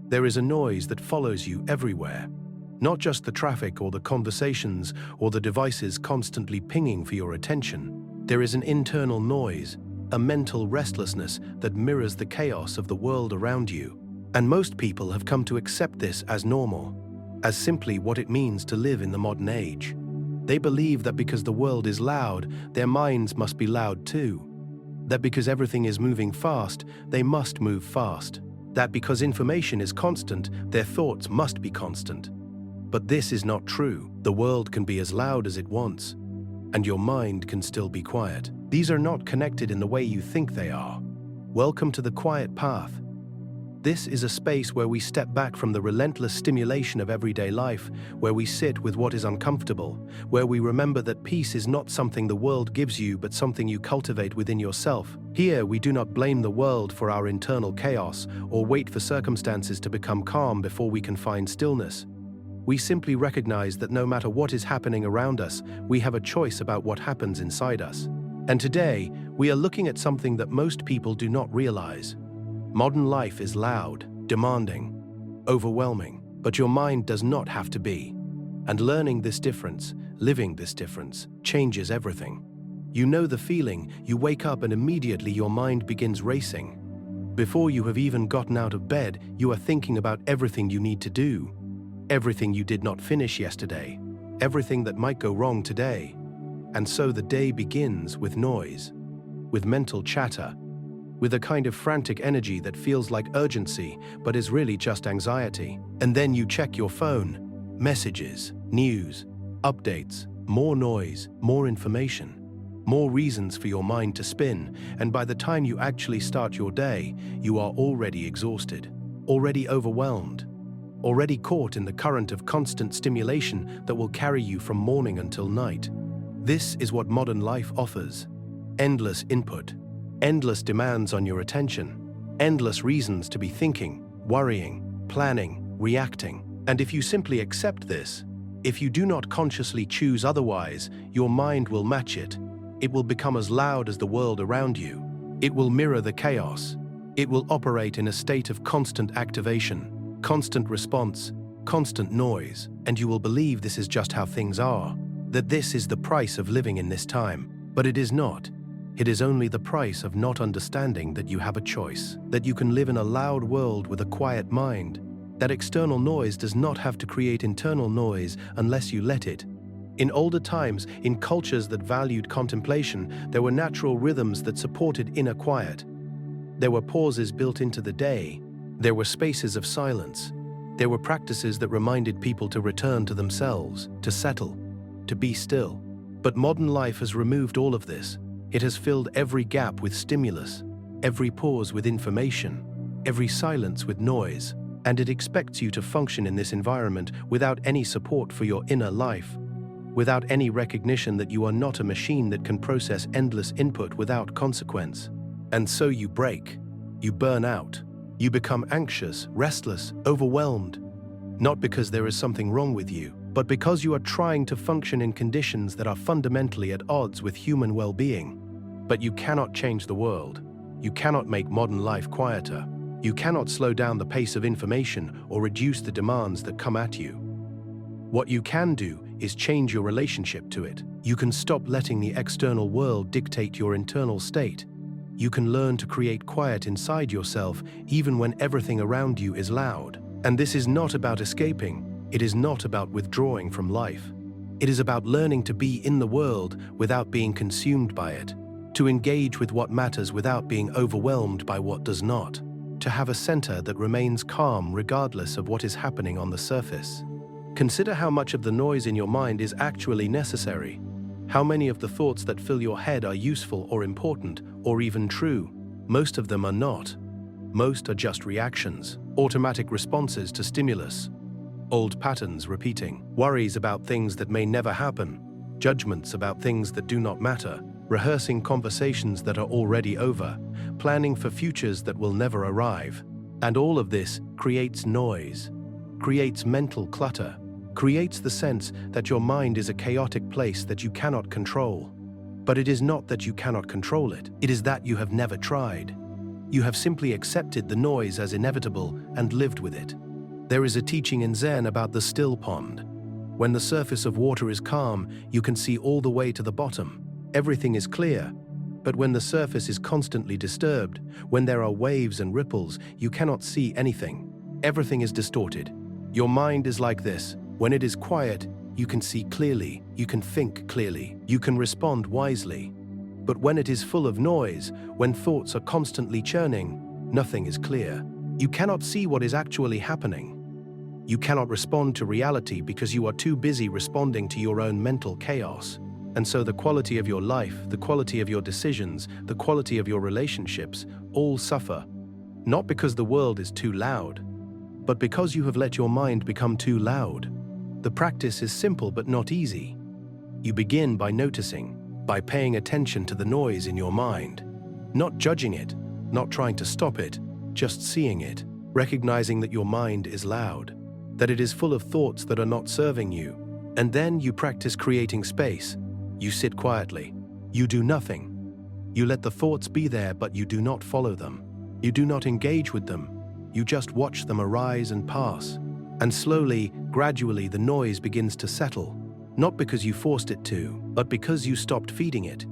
There is a noise that follows you everywhere. Not just the traffic or the conversations or the devices constantly pinging for your attention. There is an internal noise, a mental restlessness that mirrors the chaos of the world around you. And most people have come to accept this as normal, as simply what it means to live in the modern age. They believe that because the world is loud, their minds must be loud too. That because everything is moving fast, they must move fast. That because information is constant, their thoughts must be constant. But this is not true. The world can be as loud as it wants, and your mind can still be quiet. These are not connected in the way you think they are. Welcome to the quiet path. This is a space where we step back from the relentless stimulation of everyday life, where we sit with what is uncomfortable, where we remember that peace is not something the world gives you but something you cultivate within yourself. Here, we do not blame the world for our internal chaos or wait for circumstances to become calm before we can find stillness. We simply recognize that no matter what is happening around us, we have a choice about what happens inside us. And today, we are looking at something that most people do not realize. Modern life is loud, demanding, overwhelming, but your mind does not have to be. And learning this difference, living this difference, changes everything. You know the feeling, you wake up and immediately your mind begins racing. Before you have even gotten out of bed, you are thinking about everything you need to do, everything you did not finish yesterday, everything that might go wrong today. And so the day begins with noise, with mental chatter, with a kind of frantic energy that feels like urgency but is really just anxiety. And then you check your phone, messages, news, updates, more noise, more information, more reasons for your mind to spin, and by the time you actually start your day, you are already exhausted, already overwhelmed, already caught in the current of constant stimulation that will carry you from morning until night. This is what modern life offers: endless input, endless demands on your attention, endless reasons to be thinking, worrying, planning, reacting. And if you simply accept this, if you do not consciously choose otherwise, your mind will match it. It will become as loud as the world around you. It will mirror the chaos. It will operate in a state of constant activation, constant response, constant noise, and you will believe this is just how things are, that this is the price of living in this time. But it is not. It is only the price of not understanding that you have a choice, that you can live in a loud world with a quiet mind, that external noise does not have to create internal noise unless you let it. In older times, in cultures that valued contemplation, there were natural rhythms that supported inner quiet. There were pauses built into the day. There were spaces of silence. There were practices that reminded people to return to themselves, to settle, to be still. But modern life has removed all of this. It has filled every gap with stimulus, every pause with information, every silence with noise, and it expects you to function in this environment without any support for your inner life, without any recognition that you are not a machine that can process endless input without consequence. And so you break, you burn out, you become anxious, restless, overwhelmed, not because there is something wrong with you, but because you are trying to function in conditions that are fundamentally at odds with human well-being. But you cannot change the world. You cannot make modern life quieter. You cannot slow down the pace of information or reduce the demands that come at you. What you can do is change your relationship to it. You can stop letting the external world dictate your internal state. You can learn to create quiet inside yourself even when everything around you is loud. And this is not about escaping. It is not about withdrawing from life. It is about learning to be in the world without being consumed by it, to engage with what matters without being overwhelmed by what does not, to have a center that remains calm regardless of what is happening on the surface. Consider how much of the noise in your mind is actually necessary. How many of the thoughts that fill your head are useful or important or even true? Most of them are not. Most are just reactions, automatic responses to stimulus. Old patterns repeating, worries about things that may never happen, judgments about things that do not matter, rehearsing conversations that are already over, planning for futures that will never arrive. And all of this creates noise, creates mental clutter, creates the sense that your mind is a chaotic place that you cannot control. But it is not that you cannot control it, it is that you have never tried. You have simply accepted the noise as inevitable and lived with it. There is a teaching in Zen about the still pond. When the surface of water is calm, you can see all the way to the bottom. Everything is clear. But when the surface is constantly disturbed, when there are waves and ripples, you cannot see anything. Everything is distorted. Your mind is like this. When it is quiet, you can see clearly, you can think clearly, you can respond wisely. But when it is full of noise, when thoughts are constantly churning, nothing is clear. You cannot see what is actually happening. You cannot respond to reality because you are too busy responding to your own mental chaos. And so the quality of your life, the quality of your decisions, the quality of your relationships, all suffer. Not because the world is too loud, but because you have let your mind become too loud. The practice is simple but not easy. You begin by noticing, by paying attention to the noise in your mind. Not judging it, not trying to stop it, just seeing it, recognizing that your mind is loud, that it is full of thoughts that are not serving you. And then you practice creating space. You sit quietly. You do nothing. You let the thoughts be there, but you do not follow them. You do not engage with them. You just watch them arise and pass. And slowly, gradually, the noise begins to settle. Not because you forced it to, but because you stopped feeding it.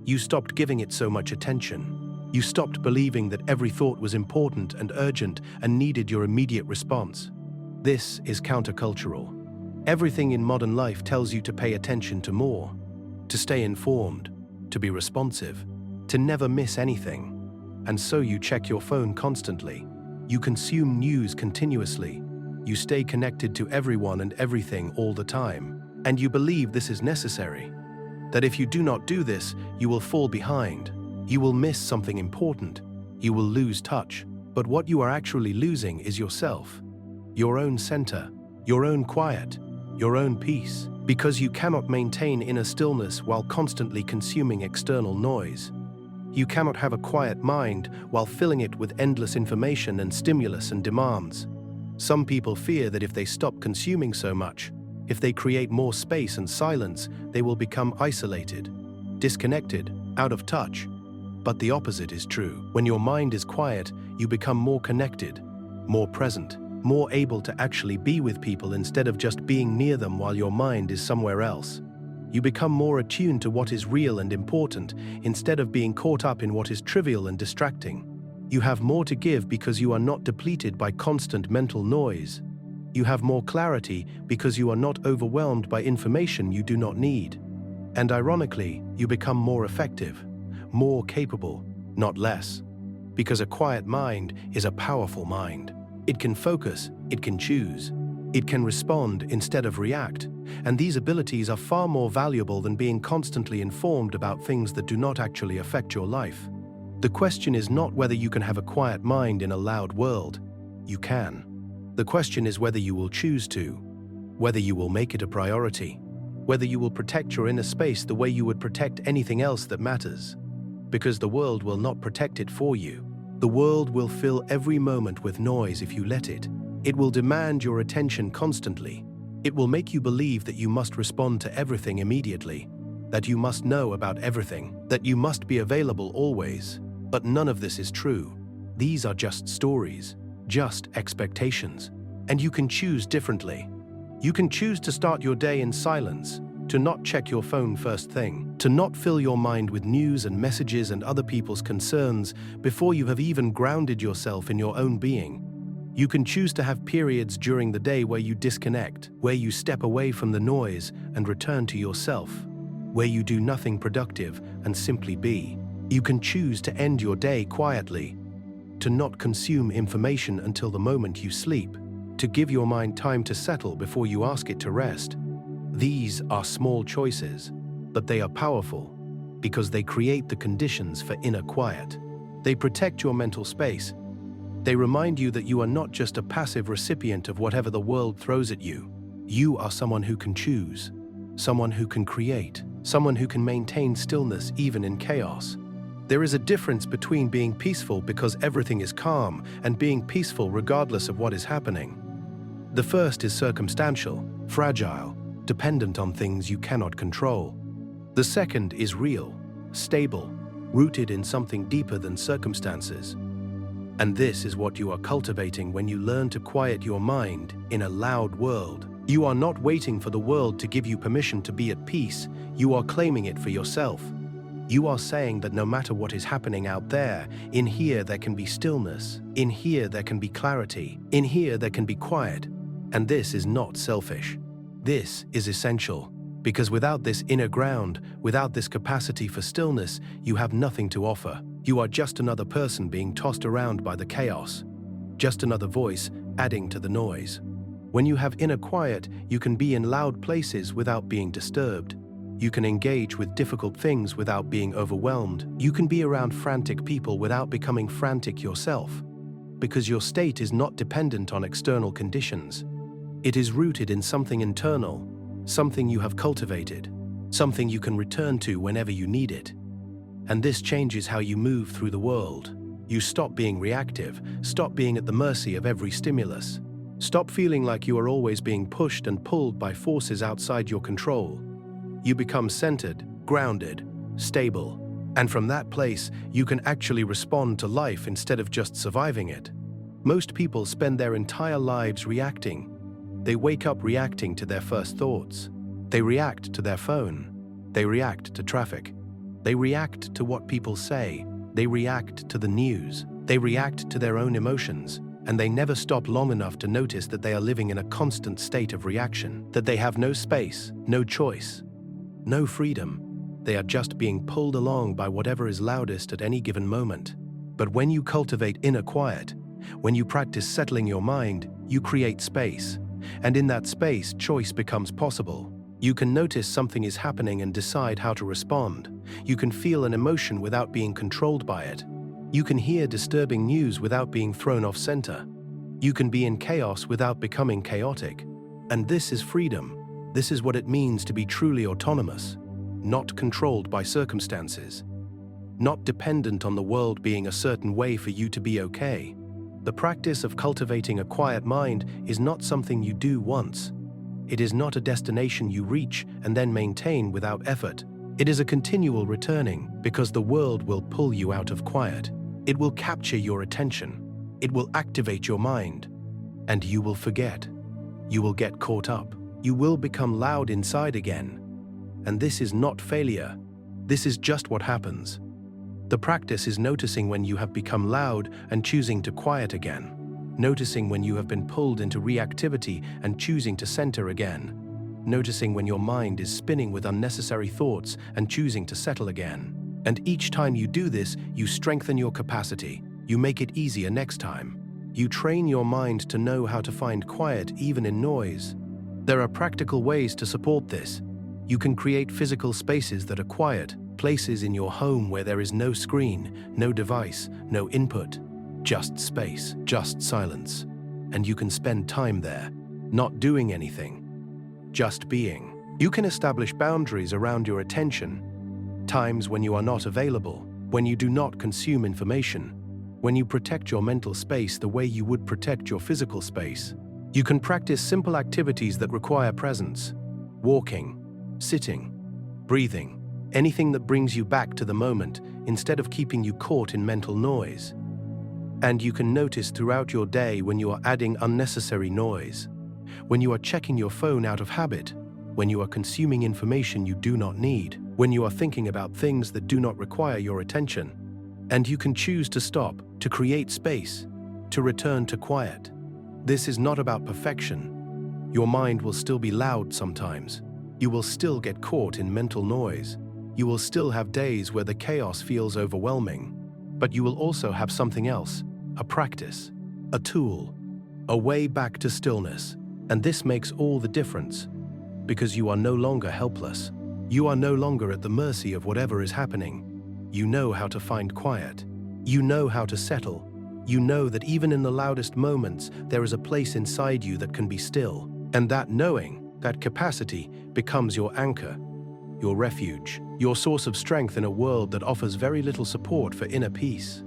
You stopped giving it so much attention. You stopped believing that every thought was important and urgent and needed your immediate response. This is countercultural. Everything in modern life tells you to pay attention to more, to stay informed, to be responsive, to never miss anything. And so you check your phone constantly. You consume news continuously. You stay connected to everyone and everything all the time. And you believe this is necessary. That if you do not do this, you will fall behind. You will miss something important. You will lose touch. But what you are actually losing is yourself, your own center, your own quiet, your own peace, because you cannot maintain inner stillness while constantly consuming external noise. You cannot have a quiet mind while filling it with endless information and stimulus and demands. Some people fear that if they stop consuming so much, if they create more space and silence, they will become isolated, disconnected, out of touch. But the opposite is true. When your mind is quiet, you become more connected, more present, more able to actually be with people instead of just being near them while your mind is somewhere else. You become more attuned to what is real and important instead of being caught up in what is trivial and distracting. You have more to give because you are not depleted by constant mental noise. You have more clarity because you are not overwhelmed by information you do not need. And ironically, you become more effective, more capable, not less. Because a quiet mind is a powerful mind. It can focus, it can choose, it can respond instead of react. And these abilities are far more valuable than being constantly informed about things that do not actually affect your life. The question is not whether you can have a quiet mind in a loud world. You can. The question is whether you will choose to, whether you will make it a priority, whether you will protect your inner space the way you would protect anything else that matters. Because the world will not protect it for you. The world will fill every moment with noise if you let it. It will demand your attention constantly. It will make you believe that you must respond to everything immediately, that you must know about everything, that you must be available always. But none of this is true. These are just stories, just expectations. And you can choose differently. You can choose to start your day in silence, to not check your phone first thing, to not fill your mind with news and messages and other people's concerns before you have even grounded yourself in your own being. You can choose to have periods during the day where you disconnect, where you step away from the noise and return to yourself, where you do nothing productive and simply be. You can choose to end your day quietly, to not consume information until the moment you sleep, to give your mind time to settle before you ask it to rest. These are small choices, but they are powerful because they create the conditions for inner quiet. They protect your mental space. They remind you that you are not just a passive recipient of whatever the world throws at you. You are someone who can choose, someone who can create, someone who can maintain stillness even in chaos. There is a difference between being peaceful because everything is calm and being peaceful regardless of what is happening. The first is circumstantial, fragile, dependent on things you cannot control. The second is real, stable, rooted in something deeper than circumstances. And this is what you are cultivating when you learn to quiet your mind in a loud world. You are not waiting for the world to give you permission to be at peace, you are claiming it for yourself. You are saying that no matter what is happening out there, in here there can be stillness, in here there can be clarity, in here there can be quiet. And this is not selfish. This is essential, because without this inner ground, without this capacity for stillness, you have nothing to offer. You are just another person being tossed around by the chaos, just another voice adding to the noise. When you have inner quiet, you can be in loud places without being disturbed. You can engage with difficult things without being overwhelmed. You can be around frantic people without becoming frantic yourself, because your state is not dependent on external conditions. It is rooted in something internal, something you have cultivated, something you can return to whenever you need it. And this changes how you move through the world. You stop being reactive, stop being at the mercy of every stimulus. Stop feeling like you are always being pushed and pulled by forces outside your control. You become centered, grounded, stable. And from that place, you can actually respond to life instead of just surviving it. Most people spend their entire lives reacting. They wake up reacting to their first thoughts. They react to their phone. They react to traffic. They react to what people say. They react to the news. They react to their own emotions. And they never stop long enough to notice that they are living in a constant state of reaction, that they have no space, no choice, no freedom. They are just being pulled along by whatever is loudest at any given moment. But when you cultivate inner quiet, when you practice settling your mind, you create space. And in that space, choice becomes possible. You can notice something is happening and decide how to respond. You can feel an emotion without being controlled by it. You can hear disturbing news without being thrown off center. You can be in chaos without becoming chaotic. And this is freedom. This is what it means to be truly autonomous, not controlled by circumstances, not dependent on the world being a certain way for you to be okay. The practice of cultivating a quiet mind is not something you do once. It is not a destination you reach and then maintain without effort. It is a continual returning, because the world will pull you out of quiet. It will capture your attention. It will activate your mind. And you will forget. You will get caught up. You will become loud inside again. And this is not failure. This is just what happens. The practice is noticing when you have become loud and choosing to quiet again. Noticing when you have been pulled into reactivity and choosing to center again. Noticing when your mind is spinning with unnecessary thoughts and choosing to settle again. And each time you do this, you strengthen your capacity. You make it easier next time. You train your mind to know how to find quiet even in noise. There are practical ways to support this. You can create physical spaces that are quiet, places in your home where there is no screen, no device, no input, just space, just silence. And you can spend time there, not doing anything, just being. You can establish boundaries around your attention, times when you are not available, when you do not consume information, when you protect your mental space the way you would protect your physical space. You can practice simple activities that require presence, walking, sitting, breathing, anything that brings you back to the moment instead of keeping you caught in mental noise. And you can notice throughout your day when you are adding unnecessary noise, when you are checking your phone out of habit, when you are consuming information you do not need, when you are thinking about things that do not require your attention. And you can choose to stop, to create space, to return to quiet. This is not about perfection. Your mind will still be loud sometimes. You will still get caught in mental noise. You will still have days where the chaos feels overwhelming. But you will also have something else, a practice, a tool, a way back to stillness. And this makes all the difference, because you are no longer helpless. You are no longer at the mercy of whatever is happening. You know how to find quiet. You know how to settle. You know that even in the loudest moments, there is a place inside you that can be still. And that knowing, that capacity, becomes your anchor, your refuge, your source of strength in a world that offers very little support for inner peace.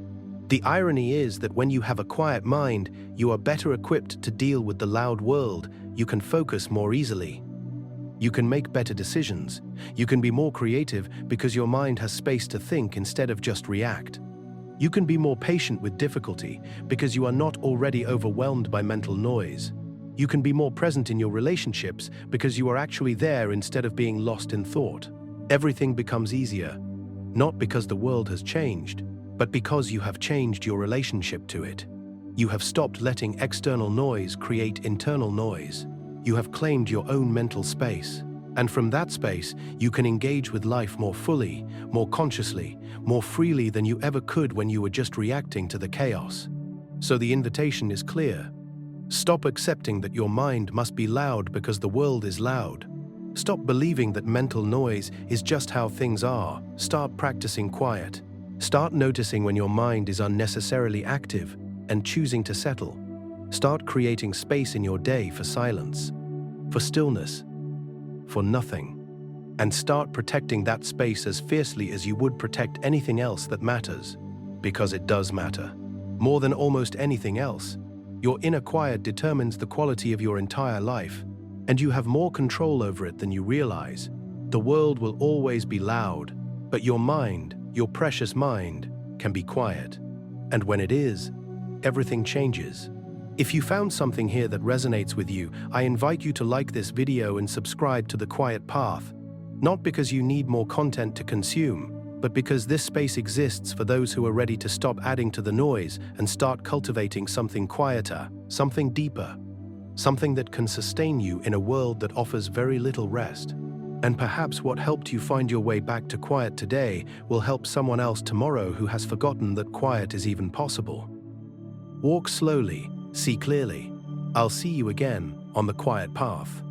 The irony is that when you have a quiet mind, you are better equipped to deal with the loud world. You can focus more easily. You can make better decisions. You can be more creative because your mind has space to think instead of just react. You can be more patient with difficulty because you are not already overwhelmed by mental noise. You can be more present in your relationships because you are actually there instead of being lost in thought. Everything becomes easier, not because the world has changed, but because you have changed your relationship to it. You have stopped letting external noise create internal noise. You have claimed your own mental space. And from that space, you can engage with life more fully, more consciously, more freely than you ever could when you were just reacting to the chaos. So the invitation is clear. Stop accepting that your mind must be loud because the world is loud. Stop believing that mental noise is just how things are. Start practicing quiet. Start noticing when your mind is unnecessarily active and choosing to settle. Start creating space in your day for silence, for stillness, for nothing. And start protecting that space as fiercely as you would protect anything else that matters. Because it does matter. More than almost anything else, your inner quiet determines the quality of your entire life, and you have more control over it than you realize. The world will always be loud, but your mind, your precious mind, can be quiet. And when it is, everything changes. If you found something here that resonates with you, I invite you to like this video and subscribe to The Quiet Path, not because you need more content to consume, but because this space exists for those who are ready to stop adding to the noise and start cultivating something quieter, something deeper, something that can sustain you in a world that offers very little rest. And perhaps what helped you find your way back to quiet today will help someone else tomorrow who has forgotten that quiet is even possible. Walk slowly, see clearly. I'll see you again on The Quiet Path.